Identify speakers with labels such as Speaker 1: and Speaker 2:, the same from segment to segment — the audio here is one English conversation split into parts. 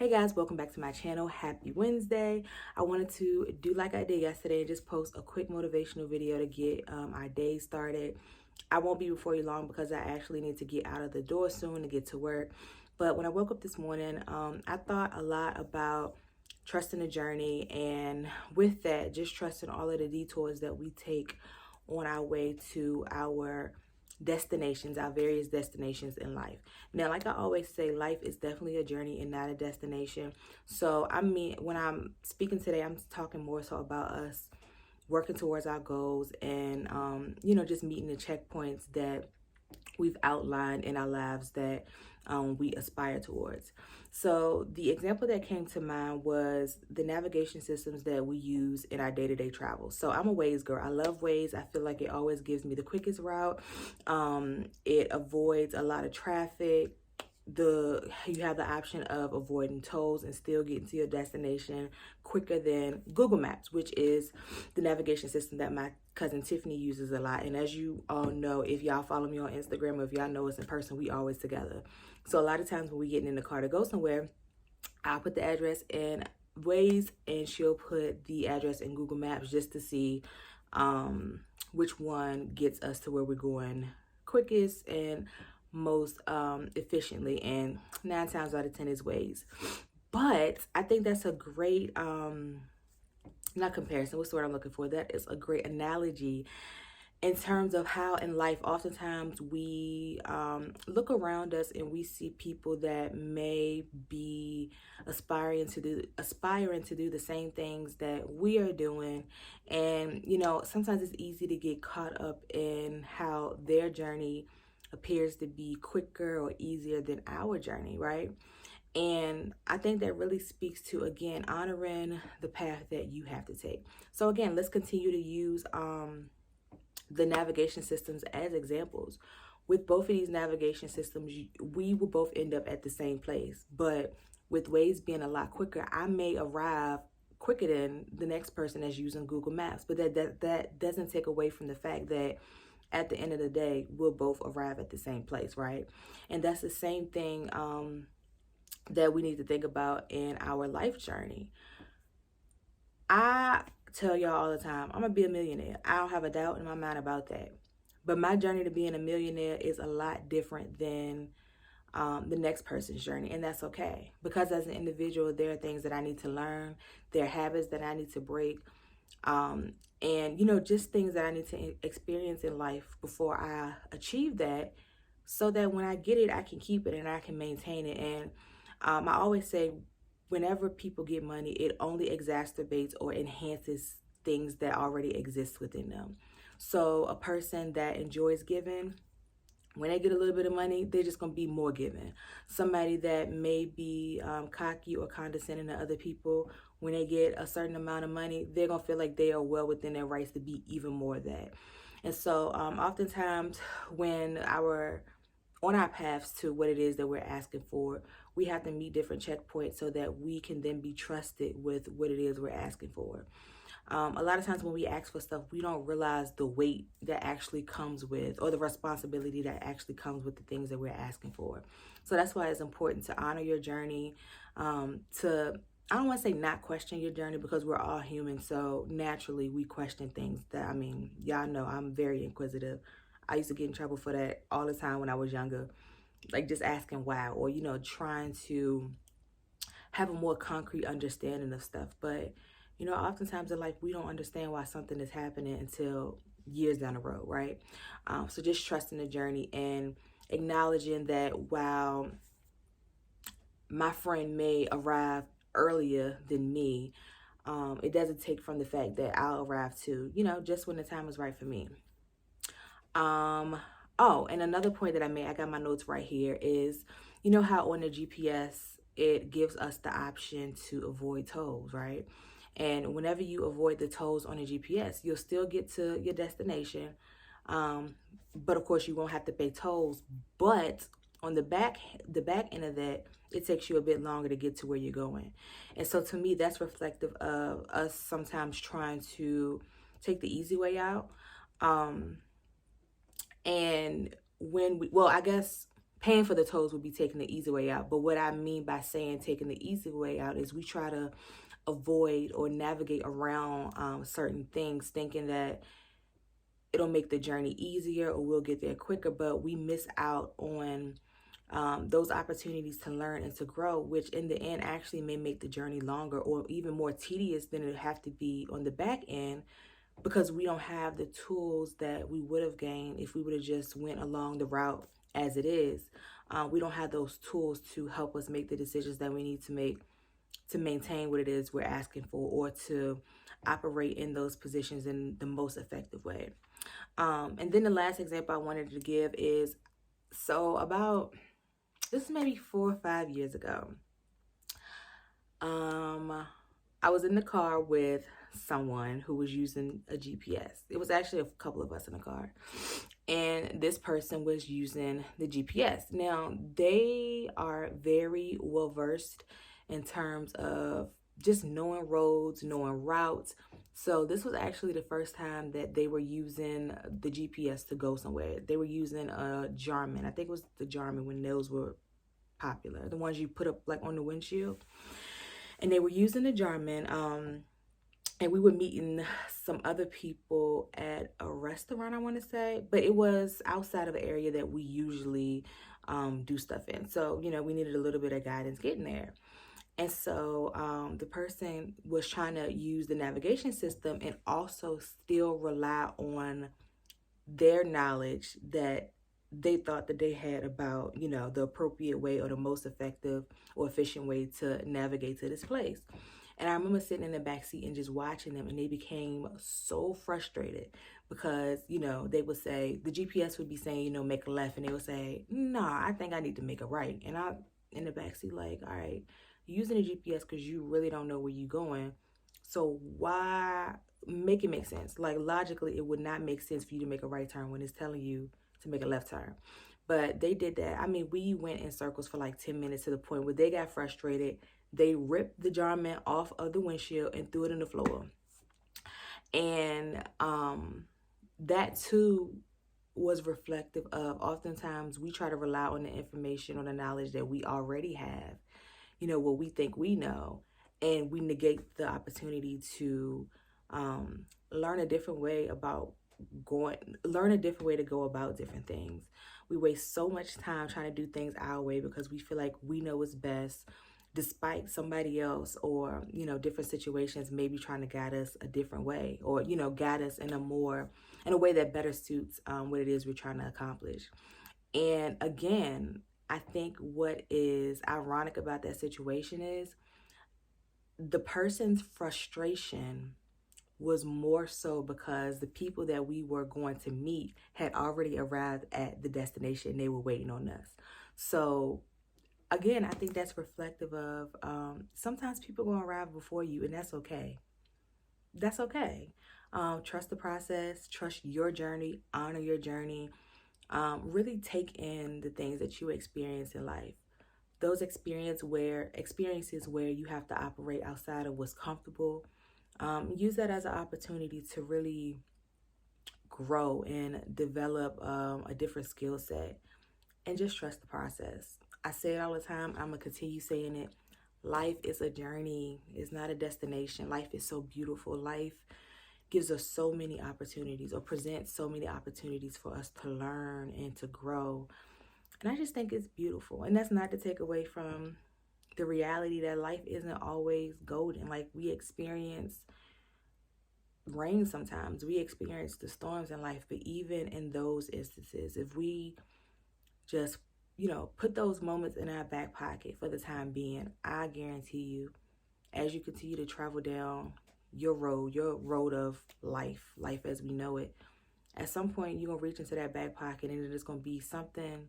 Speaker 1: Hey guys, welcome back to my channel. Happy Wednesday. I wanted to do like I did yesterday and just post a quick motivational video to get our day started. I won't be before you long because I actually need to get out of the door soon to get to work. But when I woke up this morning, I thought a lot about trusting the journey, and with that, just trusting all of the detours that we take on our way to our destinations, our various destinations in life. Now, like I always say, life is definitely a journey and not a destination. So I mean, when I'm speaking today, I'm talking more so about us working towards our goals and just meeting the checkpoints that we've outlined in our lives that we aspire towards. So the example that came to mind was the navigation systems that we use in our day-to-day travel. So I'm a Waze girl. I love Waze. I feel like it always gives me the quickest route. It avoids a lot of traffic. You have the option of avoiding tolls and still getting to your destination quicker than Google Maps, which is the navigation system that my cousin Tiffany uses a lot. And as you all know, if y'all follow me on Instagram or if y'all know us in person, we always together. So a lot of times when we getting in the car to go somewhere, I'll put the address in Waze and she'll put the address in Google Maps just to see which one gets us to where we're going quickest and most efficiently, and 9 times out of 10 is Waze. But I think that's a great not comparison, what's the word I'm looking for, that is a great analogy in terms of how in life oftentimes we look around us and we see people that may be aspiring to do the same things that we are doing, and sometimes it's easy to get caught up in how their journey appears to be quicker or easier than our journey, right? And I think that really speaks to, again, honoring the path that you have to take. So again, let's continue to use the navigation systems as examples. With both of these navigation systems, we will both end up at the same place. But with Waze being a lot quicker, I may arrive quicker than the next person that's using Google Maps. But that doesn't take away from the fact that at the end of the day, we'll both arrive at the same place, right? And that's the same thing that we need to think about in our life journey. I tell y'all all the time, I'm gonna be a millionaire. I don't have a doubt in my mind about that. But my journey to being a millionaire is a lot different than the next person's journey, and that's okay. Because as an individual, there are things that I need to learn, there are habits that I need to break, and just things that I need to experience in life before I achieve that, so that when I get it, I can keep it and I can maintain it. And I always say, whenever people get money, it only exacerbates or enhances things that already exist within them. So a person that enjoys giving, when they get a little bit of money, they're just going to be more giving. Somebody that may be cocky or condescending to other people, when they get a certain amount of money, they're going to feel like they are well within their rights to be even more of that. And so oftentimes when on our paths to what it is that we're asking for, we have to meet different checkpoints so that we can then be trusted with what it is we're asking for. A lot of times when we ask for stuff, we don't realize the weight that actually comes with, or the responsibility that actually comes with the things that we're asking for. So that's why it's important to honor your journey, I don't want to say not question your journey, because we're all human. So naturally we question things y'all know I'm very inquisitive. I used to get in trouble for that all the time when I was younger, like just asking why, or, trying to have a more concrete understanding of stuff. But, oftentimes in life, we don't understand why something is happening until years down the road, right? So just trusting the journey and acknowledging that while my friend may arrive earlier than me, it doesn't take from the fact that I'll arrive too, just when the time is right for me. Oh, and another point that I got my notes right here, is, how on the GPS, it gives us the option to avoid tolls, right? And whenever you avoid the tolls on the GPS, you'll still get to your destination. But of course you won't have to pay tolls. But on the back end of that, it takes you a bit longer to get to where you're going. And so to me, that's reflective of us sometimes trying to take the easy way out. And when I guess paying for the tolls would be taking the easy way out. But what I mean by saying taking the easy way out is we try to avoid or navigate around certain things, thinking that it'll make the journey easier or we'll get there quicker, but we miss out on those opportunities to learn and to grow, which in the end actually may make the journey longer or even more tedious than it have to be on the back end, because we don't have the tools that we would have gained if we would have just went along the route as it is. We don't have those tools to help us make the decisions that we need to make to maintain what it is we're asking for, or to operate in those positions in the most effective way. And then the last example I wanted to give is, so about, this is maybe 4 or 5 years ago. I was in the car with someone who was using a GPS. It was actually a couple of us in the car. And this person was using the GPS. Now, they are very well versed in terms of just knowing roads, knowing routes. So this was actually the first time that they were using the GPS to go somewhere. They were using a Jarman. I think it was the Jarman when those were popular, the ones you put up like on the windshield. And they were using the Jarman. And we were meeting some other people at a restaurant, I want to say, but it was outside of an area that we usually do stuff in. So, you know, we needed a little bit of guidance getting there. And so the person was trying to use the navigation system and also still rely on their knowledge that they thought that they had about, you know, the appropriate way or the most effective or efficient way to navigate to this place. And I remember sitting in the back seat and just watching them, and they became so frustrated because, you know, they would say, the GPS would be saying, you know, make a left, and they would say, nah, I think I need to make a right. And I in the back seat like, all right, you're using the GPS because you really don't know where you're going. So why make it make sense? Like logically, it would not make sense for you to make a right turn when it's telling you to make a left turn. But they did that. I mean, we went in circles for like 10 minutes to the point where they got frustrated. They ripped the Jarman off of the windshield and threw it in the floor. And that too was reflective of, oftentimes we try to rely on the information or the knowledge that we already have, you know, what we think we know, and we negate the opportunity to learn a different way to go about different things. We waste so much time trying to do things our way because we feel like we know what's best, despite somebody else or, you know, different situations maybe trying to guide us a different way, or, you know, guide us in a way that better suits what it is we're trying to accomplish. And again, I think what is ironic about that situation is the person's frustration was more so because the people that we were going to meet had already arrived at the destination. They were waiting on us. So again, I think that's reflective of sometimes people gonna arrive before you, and that's okay. That's okay. Trust the process, trust your journey, honor your journey. Really take in the things that you experience in life. Those experiences where you have to operate outside of what's comfortable. Use that as an opportunity to really grow and develop a different skill set, and just trust the process. I say it all the time. I'm going to continue saying it. Life is a journey. It's not a destination. Life is so beautiful. Life gives us so many opportunities, or presents so many opportunities for us to learn and to grow. And I just think it's beautiful. And that's not to take away from the reality that life isn't always golden. Like, we experience rain sometimes. We experience the storms in life. But even in those instances, if we just, you know, put those moments in our back pocket for the time being, I guarantee you, as you continue to travel down your road of life as we know it, at some point you're going to reach into that back pocket, and it is going to be something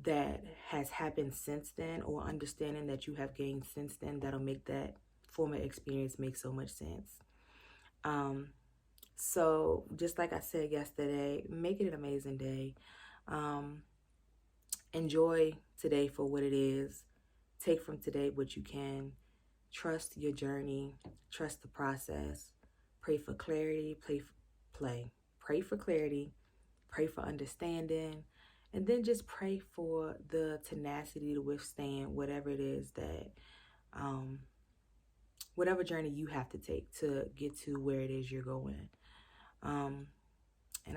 Speaker 1: that has happened since then, or understanding that you have gained since then, that'll make that former experience make so much sense. So just like I said yesterday, make it an amazing day. Enjoy today for what it is. Take from today what you can. Trust your journey. Trust the process. Pray for clarity. Pray for clarity. Pray for understanding. And then just pray for the tenacity to withstand whatever it is that, whatever journey you have to take to get to where it is you're going. And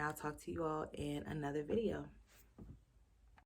Speaker 1: I'll talk to you all in another video.